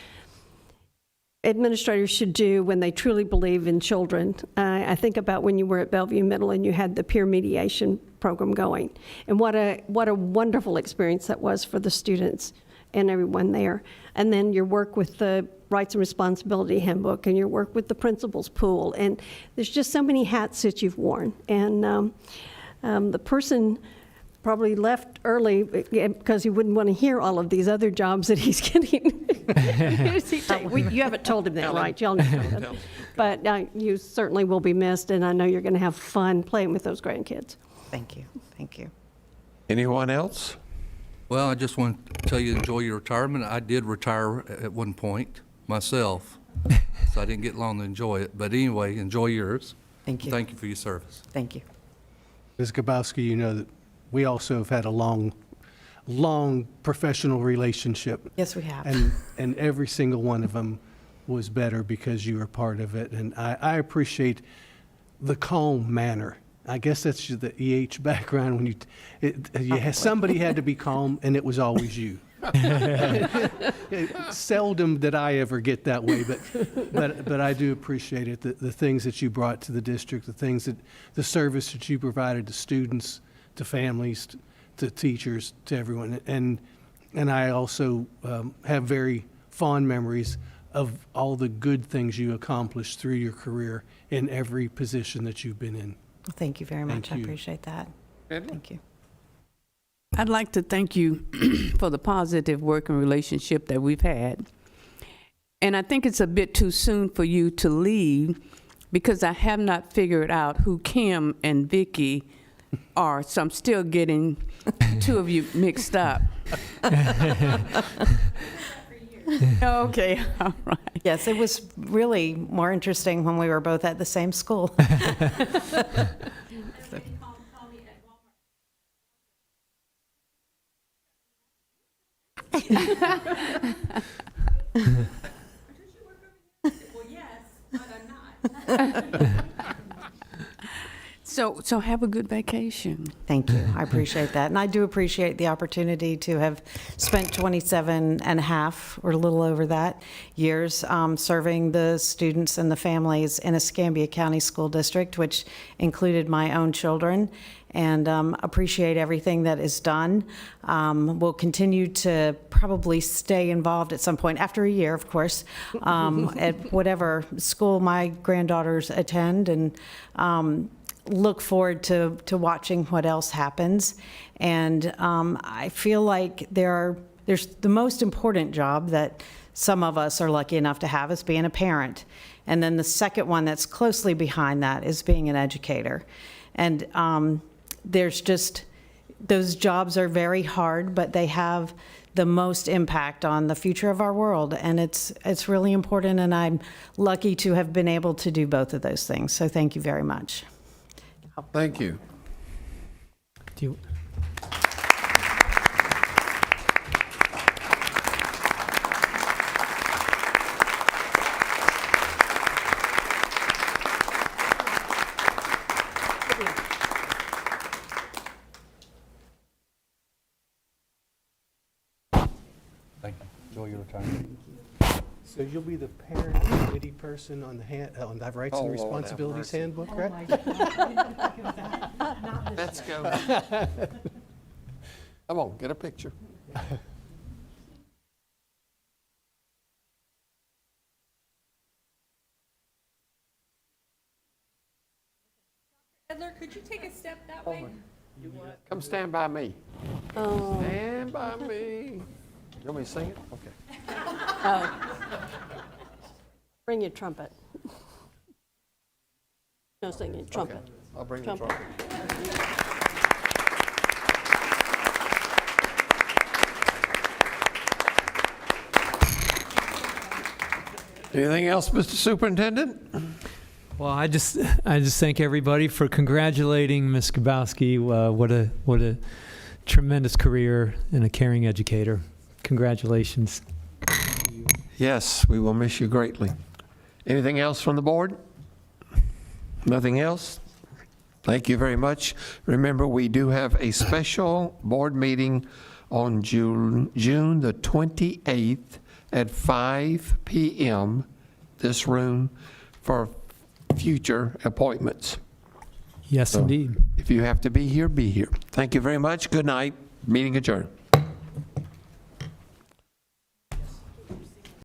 administrators should do when they truly believe in children. I think about when you were at Bellevue Middle and you had the peer mediation program going, and what a wonderful experience that was for the students and everyone there. And then your work with the Rights and Responsibility Handbook, and your work with the Principals Pool, and there's just so many hats that you've worn. And the person probably left early because he wouldn't want to hear all of these other jobs that he's getting. You haven't told him that, right? Y'all know. But you certainly will be missed, and I know you're going to have fun playing with those grandkids. Thank you. Thank you. Anyone else? Well, I just want to tell you, enjoy your retirement. I did retire at one point myself, so I didn't get long to enjoy it. But anyway, enjoy yours. Thank you. Thank you for your service. Thank you. Ms. Grabowski, you know that we also have had a long professional relationship. Yes, we have. And every single one of them was better because you were part of it. And I appreciate the calm manner. I guess that's the EH background. When somebody had to be calm, and it was always you. Seldom did I ever get that way, but I do appreciate it. The things that you brought to the district, the service that you provided to students, to families, to teachers, to everyone. And I also have very fond memories of all the good things you accomplished through your career in every position that you've been in. Thank you very much. Thank you. I appreciate that. Thank you. I'd like to thank you for the positive working relationship that we've had. And I think it's a bit too soon for you to leave, because I have not figured out who Kim and Vicki are, so I'm still getting two of you mixed up. Okay, all right. Yes, it was really more interesting when we were both at the same school. So have a good vacation. Thank you. I appreciate that. And I do appreciate the opportunity to have spent 27 and a half, or a little over that, years serving the students and the families in Escambia County School District, which included my own children, and appreciate everything that is done. We'll continue to probably stay involved at some point, after a year, of course, at whatever school my granddaughters attend, and look forward to watching what else happens. And I feel like there's the most important job that some of us are lucky enough to have is being a parent. And then the second one that's closely behind that is being an educator. And there's just, those jobs are very hard, but they have the most impact on the future of our world. And it's really important, and I'm lucky to have been able to do both of those things. So thank you very much. Thank you. Do you, Thank you. Enjoy your retirement. So you'll be the parent committee person on the Rights and Responsibilities Handbook, right? Let's go. Come on, get a picture. Edler, could you take a step that way? Come stand by me. Oh. Stand by me. You want me to sing it? Okay. Bring your trumpet. No singing, trumpet. Okay. I'll bring the trumpet. Anything else, Mr. Superintendent? Well, I just thank everybody for congratulating Ms. Skabowski. What a tremendous career and a caring educator. Congratulations. Yes, we will miss you greatly. Anything else from the board? Nothing else? Thank you very much. Remember, we do have a special board meeting on June the 28th at 5 p.m. this room for future appointments. Yes, So, indeed. if you have to be here, be here. Thank you very much. Good night. Meeting adjourned.